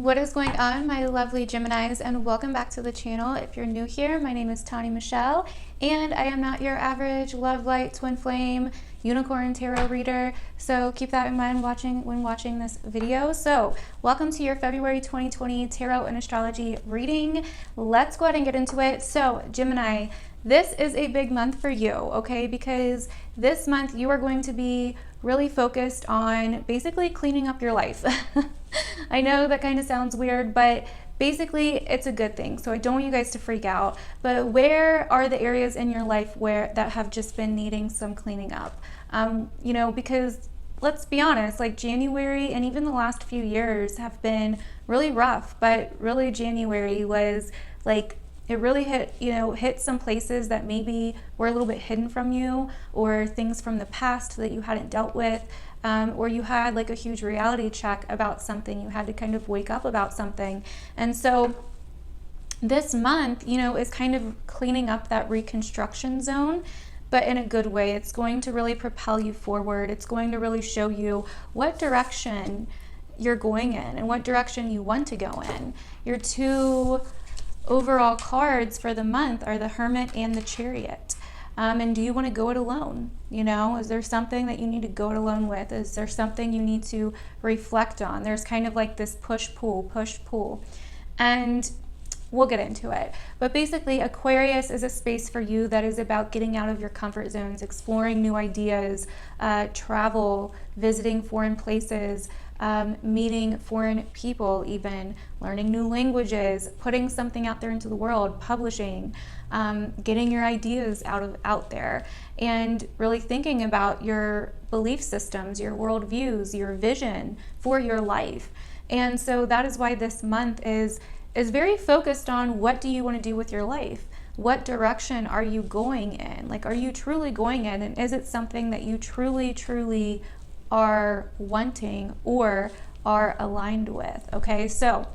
What is going on, my lovely Geminis, and welcome back to the channel. If you're new here, my name is Tawny Michelle, and I am not your average love light, twin flame, unicorn tarot reader, so keep that in mind when watching this video. So welcome to your February 2020 tarot and astrology reading. Let's go ahead and get into it. So Gemini, this is a big month for you, okay? Because this month you are going to be really focused on basically cleaning up your life. I know that kind of sounds weird, but basically it's a good thing. So I don't want you guys to freak out, but where are the areas in your life that have just been needing some cleaning up? You know, because let's be honest, like January and even the last few years have been really rough, but really January was like, it really hit some places that maybe were a little bit hidden from you, or things from the past that you hadn't dealt with, or you had like a huge reality check about something. You had to kind of wake up about something. And so this month, is kind of cleaning up that reconstruction zone, but in a good way. It's going to really propel you forward. It's going to really show you what direction you're going in and what direction you want to go in. Your two overall cards for the month are the Hermit and the Chariot. And do you want to go it alone? Is there something that you need to go it alone with? Is there something you need to reflect on? There's kind of like this push-pull. And we'll get into it. But basically, Aquarius is a space for you that is about getting out of your comfort zones, exploring new ideas, travel, visiting foreign places, meeting foreign people, even learning new languages, putting something out there into the world, publishing, getting your ideas out there, and really thinking about your belief systems, your worldviews, your vision for your life. And so that is why this month is very focused on what do you want to do with your life? What direction are you going in? Like, are you truly going in? And is it something that you truly are wanting or are aligned with? Okay, so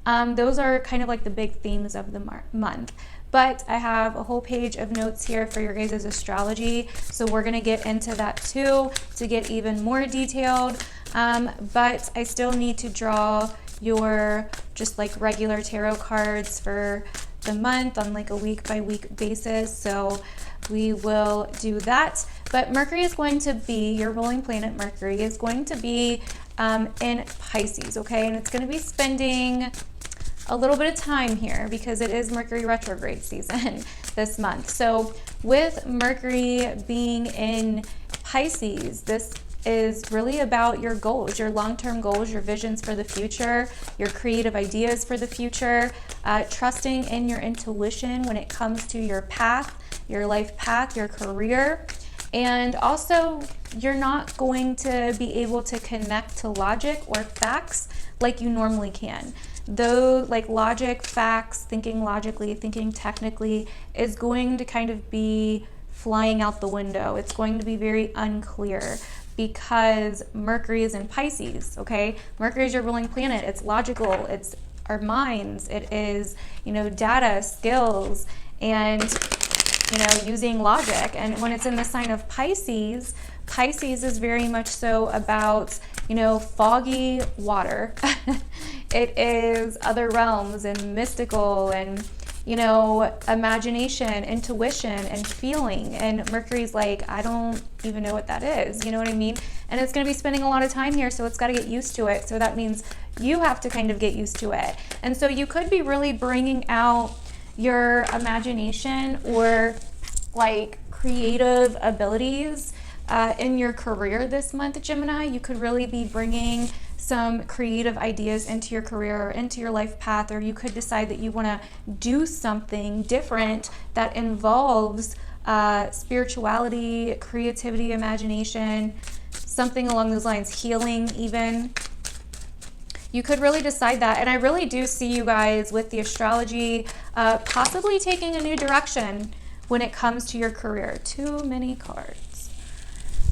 those are kind of like the big themes of the month. But I have a whole page of notes here for your guys' astrology, so we're going to get into that too to get even more detailed. But I still need to draw your just like regular tarot cards for the month on like a week by week basis. So we will do that. But Mercury is going to be, your ruling planet Mercury is going to be in Pisces, okay? And it's going to be spending a little bit of time here because it is Mercury Retrograde season this month. So with Mercury being in Pisces, this is really about your goals, your long-term goals, your visions for the future, your creative ideas for the future, trusting in your intuition when it comes to your path, your life path, your career. And also, you're not going to be able to connect to logic or facts like you normally can. Though, like logic, facts, thinking logically, thinking technically is going to kind of be flying out the window. It's going to be very unclear because Mercury is in Pisces, okay? Mercury is your ruling planet. It's logical. It's our minds. It is, data, skills, and using logic. And when it's in the sign of Pisces, Pisces is very much so about, foggy water. It is other realms and mystical and, imagination, intuition, and feeling. And Mercury's like, I don't even know what that is. You know what I mean? And it's going to be spending a lot of time here, so it's got to get used to it. So that means you have to kind of get used to it. And so you could be really bringing out your imagination or like creative abilities in your career this month, Gemini. You could really be bringing some creative ideas into your career or into your life path, or you could decide that you want to do something different that involves spirituality, creativity, imagination, something along those lines, healing even. You could really decide that. And I really do see you guys with the astrology possibly taking a new direction when it comes to your career. Too many cards.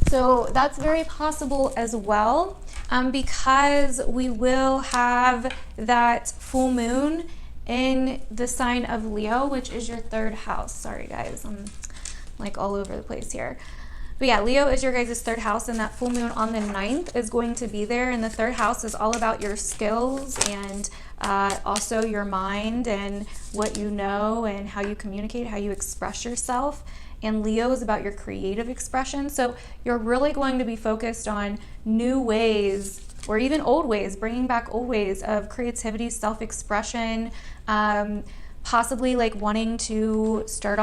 So that's very possible as well, because we will have that full moon in the sign of Leo, which is your third house. Sorry guys, I'm like all over the place here. But yeah, Leo is your guys' third house, and that full moon on the 9th is going to be there. And the third house is all about your skills and also your mind and what you know and how you communicate, how you express yourself. And Leo is about your creative expression. So you're really going to be focused on new ways, or even old ways, bringing back old ways of creativity, self-expression, possibly like wanting to start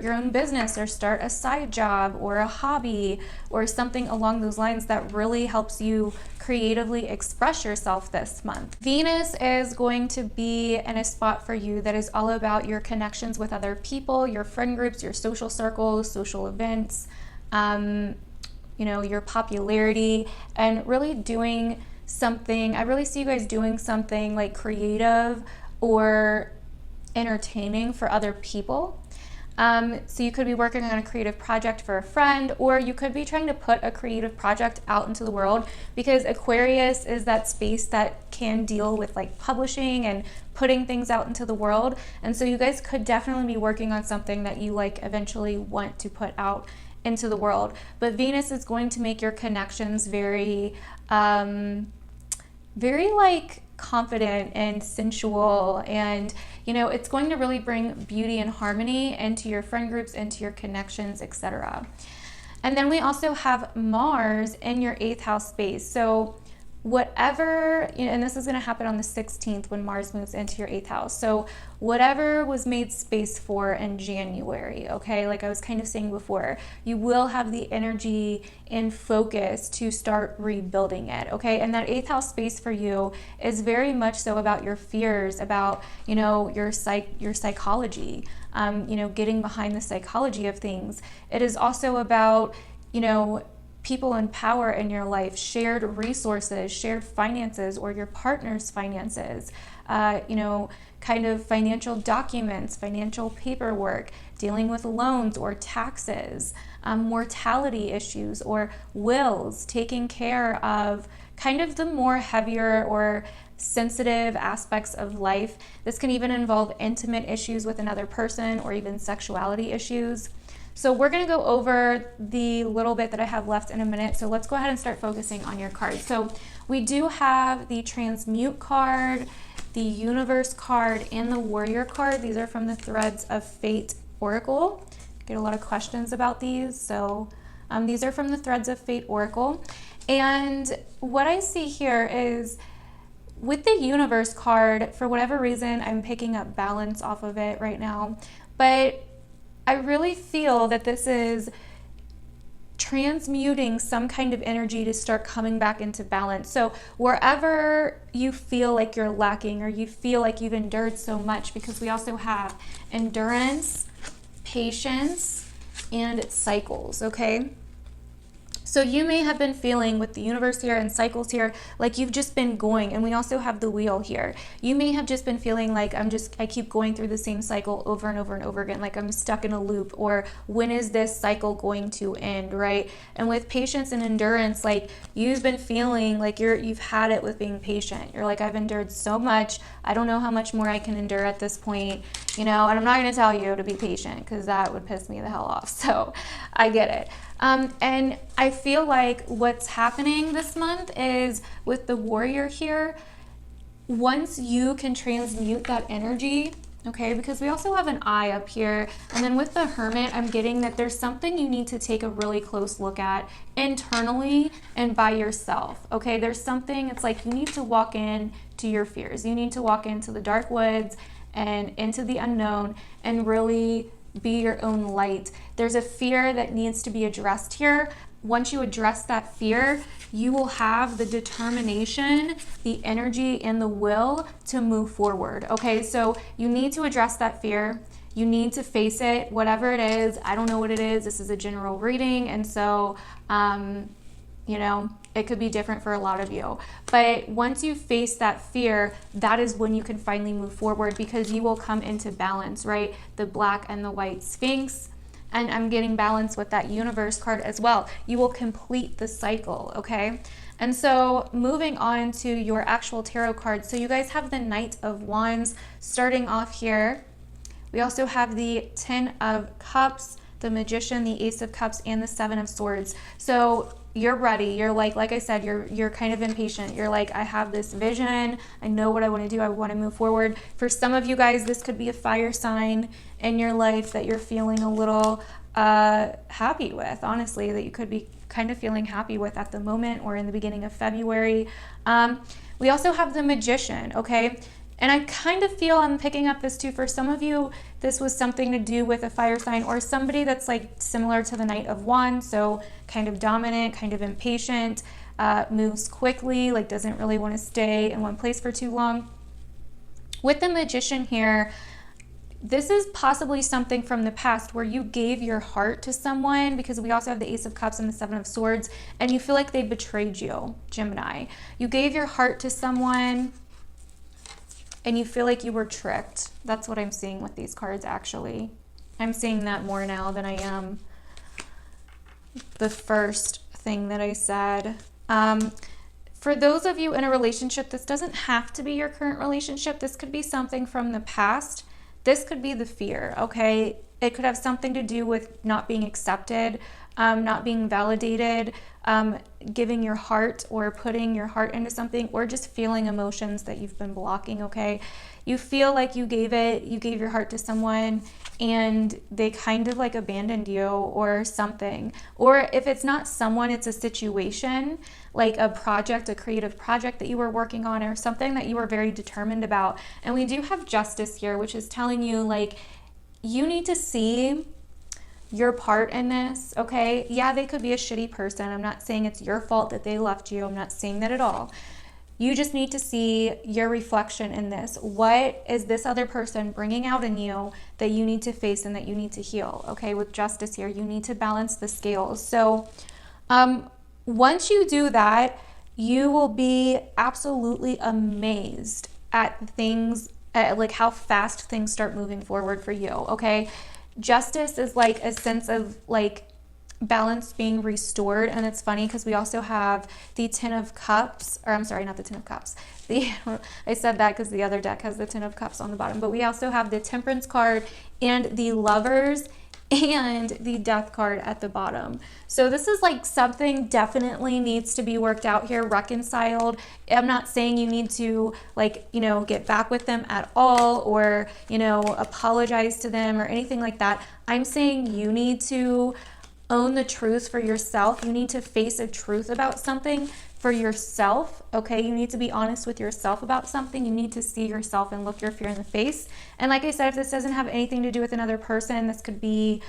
your own business or start a side job or a hobby or something along those lines that really helps you creatively express yourself this month. Venus is going to be in a spot for you that is all about your connections with other people, your friend groups, your social circles, social events, you know, your popularity, and really doing something. I really see you guys doing something like creative or entertaining for other people. So you could be working on a creative project for a friend, or you could be trying to put a creative project out into the world, because Aquarius is that space that can deal with like publishing and putting things out into the world. And so you guys could definitely be working on something that you like eventually want to put out into the world. But Venus is going to make your connections very like confident and sensual, and you know, it's going to really bring beauty and harmony into your friend groups, into your connections, etc. And then we also have Mars in your 8th house space. So whatever, you know, and this is going to happen on the 16th when Mars moves into your 8th house. So whatever was made space for in January, okay, like I was kind of saying before, you will have the energy and focus to start rebuilding it, okay? And that 8th house space for you is very much so about your fears, about, you know, your psychology, you know, getting behind the psychology of things. It is also about, you know, people in power in your life, shared resources, shared finances, or your partner's finances, you know, kind of financial documents, financial paperwork, dealing with loans or taxes, mortality issues or wills, taking care of kind of the more heavier or sensitive aspects of life. This can even involve intimate issues with another person or even sexuality issues. So we're going to go over the little bit that I have left in a minute. So let's go ahead and start focusing on your cards. So we do have the Transmute card, the Universe card, and the Warrior card. These are from the Threads of Fate Oracle. Get a lot of questions about these. So these are from the Threads of Fate Oracle. And what I see here is with the Universe card, for whatever reason, I'm picking up balance off of it right now. But I really feel that this is transmuting some kind of energy to start coming back into balance. So wherever you feel like you're lacking, or you feel like you've endured so much, because we also have endurance, patience, and cycles, okay? So you may have been feeling with the Universe here and cycles here, like you've just been going, and we also have the Wheel here. You may have just been feeling like I keep going through the same cycle over and over and over again, like I'm stuck in a loop, or when is this cycle going to end, right? And with patience and endurance, like you've been feeling like you've had it with being patient. You're like, I've endured so much, I don't know how much more I can endure at this point, you know, and I'm not going to tell you to be patient because that would piss me the hell off. So I get it. And I feel like what's happening this month is with the Warrior here, once you can transmute that energy, okay, because we also have an eye up here, and then with the Hermit, I'm getting that there's something you need to take a really close look at internally and by yourself, okay? There's something, it's like you need to walk in to your fears. You need to walk into the dark woods and into the unknown and really be your own light. There's a fear that needs to be addressed here. Once you address that fear, you will have the determination, the energy, and the will to move forward. Okay, so you need to address that fear. You need to face it, whatever it is. I don't know what it is. This is a general reading, and so you know, it could be different for a lot of you. But once you face that fear, that is when you can finally move forward, because you will come into balance, right? The Black and the White Sphinx. And I'm getting balance with that Universe card as well. You will complete the cycle, okay? And so moving on to your actual tarot cards. So you guys have the Knight of Wands starting off here. We also have the Ten of Cups, the Magician, the Ace of Cups, and the Seven of Swords. So you're ready. You're like I said, you're kind of impatient. You're like, I have this vision. I know what I want to do. I want to move forward. For some of you guys, this could be a fire sign in your life that you're feeling a little happy with, honestly, that you could be kind of feeling happy with at the moment or in the beginning of February. We also have the Magician, okay? And I kind of feel, I'm picking up this too, for some of you, this was something to do with a fire sign or somebody that's like similar to the Knight of Wands, so kind of dominant, kind of impatient, moves quickly, like doesn't really want to stay in one place for too long. With the Magician here, this is possibly something from the past where you gave your heart to someone, because we also have the Ace of Cups and the Seven of Swords, and you feel like they betrayed you, Gemini. You gave your heart to someone and you feel like you were tricked. That's what I'm seeing with these cards, actually. I'm seeing that more now than I am the first thing that I said. For those of you in a relationship, this doesn't have to be your current relationship. This could be something from the past. This could be the fear, okay? It could have something to do with not being accepted, not being validated, giving your heart or putting your heart into something, or just feeling emotions that you've been blocking, okay? You feel like you gave your heart to someone and they kind of like abandoned you or something. Or if it's not someone, it's a situation, like a project, a creative project that you were working on or something that you were very determined about. And we do have Justice here, which is telling you like, you need to see your part in this, okay? Yeah, they could be a shitty person. I'm not saying it's your fault that they left you. I'm not saying that at all. You just need to see your reflection in this. What is this other person bringing out in you that you need to face and that you need to heal, okay? With Justice here, you need to balance the scales. So once you do that, you will be absolutely amazed at things, at like how fast things start moving forward for you, okay? Justice is like a sense of like balance being restored. And it's funny because we also have the Ten of Cups, or I'm sorry, not the Ten of Cups. I said that because the other deck has the Ten of Cups on the bottom, but we also have the Temperance card and the Lovers and the Death card at the bottom. So this is like something definitely needs to be worked out here, reconciled. I'm not saying you need to like, you know, get back with them at all or, you know, apologize to them or anything like that. I'm saying you need to own the truth for yourself. You need to face a truth about something for yourself, okay? You need to be honest with yourself about something. You need to see yourself and look your fear in the face. And like I said, if this doesn't have anything to do with another person, this could be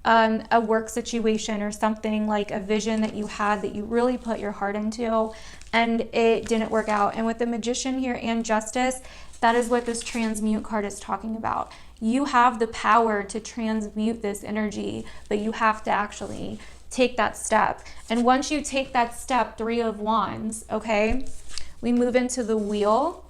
a work situation or something, like a vision that you had that you really put your heart into and it didn't work out. And with the Magician here and Justice, that is what this transmute card is talking about. You have the power to transmute this energy, but you have to actually take that step. And once you take that step, Three of Wands, okay, we move into the Wheel.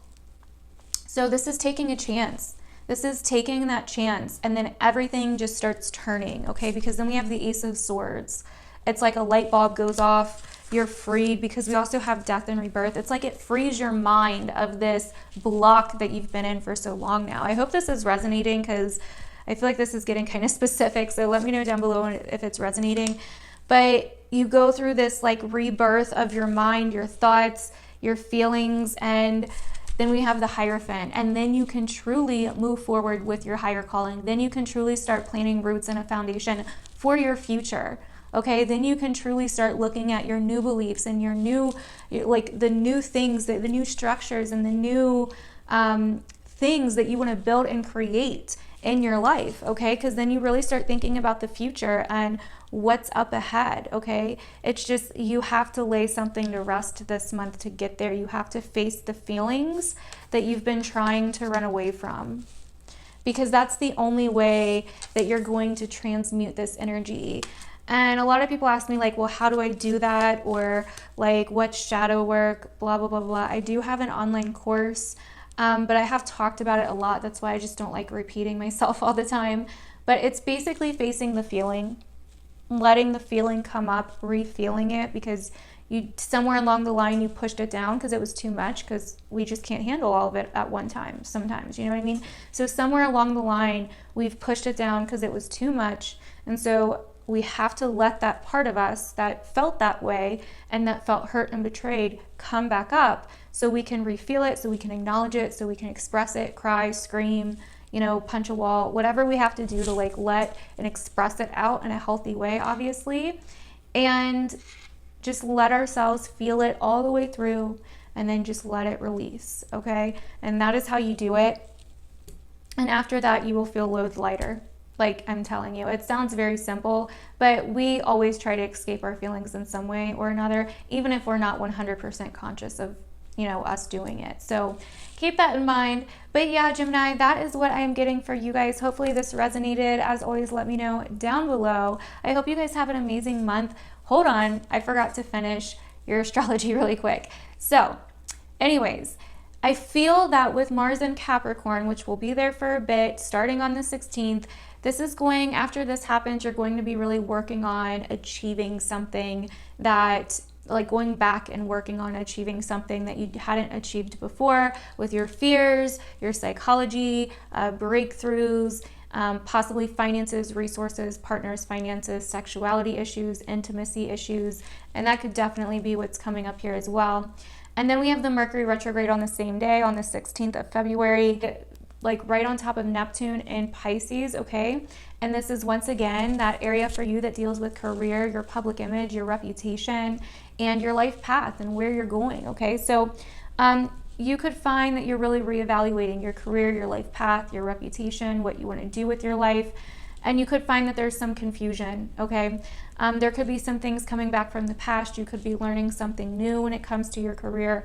So this is taking a chance. This is taking that chance, and then everything just starts turning, okay? Because then we have the Ace of Swords. It's like a light bulb goes off, you're freed, because we also have Death and Rebirth. It's like it frees your mind of this block that you've been in for so long now. I hope this is resonating because I feel like this is getting kind of specific, so let me know down below if it's resonating. But you go through this like rebirth of your mind, your thoughts, your feelings, and then we have the Hierophant, and then you can truly move forward with your higher calling. Then you can truly start planting roots and a foundation for your future. Okay, then you can truly start looking at your new beliefs and your new, like the new things, the new structures and the new things that you want to build and create in your life, okay? Because then you really start thinking about the future and what's up ahead, okay? It's just, you have to lay something to rest this month to get there. You have to face the feelings that you've been trying to run away from, because that's the only way that you're going to transmute this energy. And a lot of people ask me like, well, how do I do that? Or like, what's shadow work, blah, blah, blah, blah. I do have an online course, but I have talked about it a lot. That's why I just don't like repeating myself all the time. But it's basically facing the feeling, letting the feeling come up, re-feeling it, because somewhere along the line you pushed it down because it was too much, because we just can't handle all of it at one time sometimes, you know what I mean? So somewhere along the line we've pushed it down because it was too much, and so we have to let that part of us that felt that way and that felt hurt and betrayed come back up, so we can refeel it, so we can acknowledge it, so we can express it, cry, scream, you know, punch a wall, whatever we have to do to like let and express it out in a healthy way, obviously, and just let ourselves feel it all the way through, and then just let it release, okay? And that is how you do it. And after that, you will feel loads lighter. Like, I'm telling you, it sounds very simple, but we always try to escape our feelings in some way or another, even if we're not 100% conscious of, you know, us doing it. So keep that in mind. But yeah, Gemini, that is what I am getting for you guys. Hopefully this resonated. As always, let me know down below. I hope you guys have an amazing month. Hold on, I forgot to finish your astrology really quick. So anyways, I feel that with Mars in Capricorn, which will be there for a bit, starting on the 16th, this is going, after this happens, you're going to be really working on achieving something that, like going back and working on achieving something that you hadn't achieved before with your fears, your psychology, breakthroughs, possibly finances, resources, partners, finances, sexuality issues, intimacy issues, and that could definitely be what's coming up here as well. And then we have the Mercury retrograde on the same day, on the 16th of February, like right on top of Neptune in Pisces, okay? And this is once again that area for you that deals with career, your public image, your reputation, and your life path and where you're going, okay? So you could find that you're really reevaluating your career, your life path, your reputation, what you want to do with your life. And you could find that there's some confusion, okay? There could be some things coming back from the past. You could be learning something new when it comes to your career,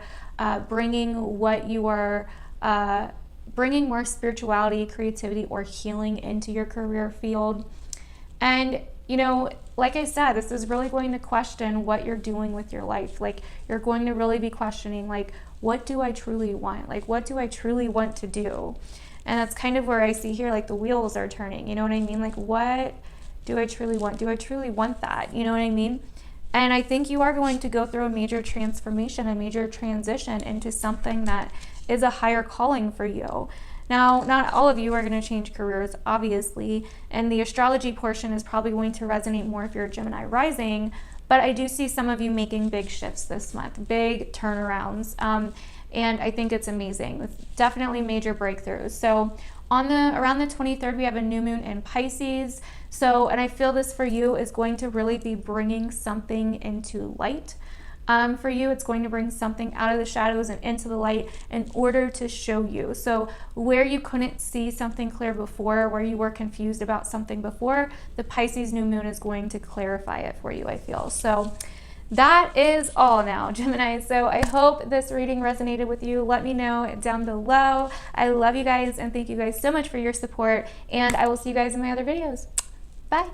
bringing what you are, bringing more spirituality, creativity, or healing into your career field. And, you know, like I said, this is really going to question what you're doing with your life. Like, you're going to really be questioning, like, what do I truly want? Like, what do I truly want to do? And that's kind of where I see here, like, the wheels are turning. You know what I mean? Like, what do I truly want? Do I truly want that? You know what I mean? And I think you are going to go through a major transformation, a major transition into something that is a higher calling for you. Now, not all of you are going to change careers, obviously, and the astrology portion is probably going to resonate more if you're a Gemini rising, but I do see some of you making big shifts this month, big turnarounds, and I think it's amazing. It's definitely major breakthroughs. So around the 23rd, we have a new moon in Pisces. So, and I feel this for you is going to really be bringing something into light. For you, it's going to bring something out of the shadows and into the light in order to show you. So where you couldn't see something clear before, where you were confused about something before, the Pisces new moon is going to clarify it for you, I feel. So that is all now, Gemini. So I hope this reading resonated with you. Let me know down below. I love you guys, and thank you guys so much for your support, and I will see you guys in my other videos. Bye.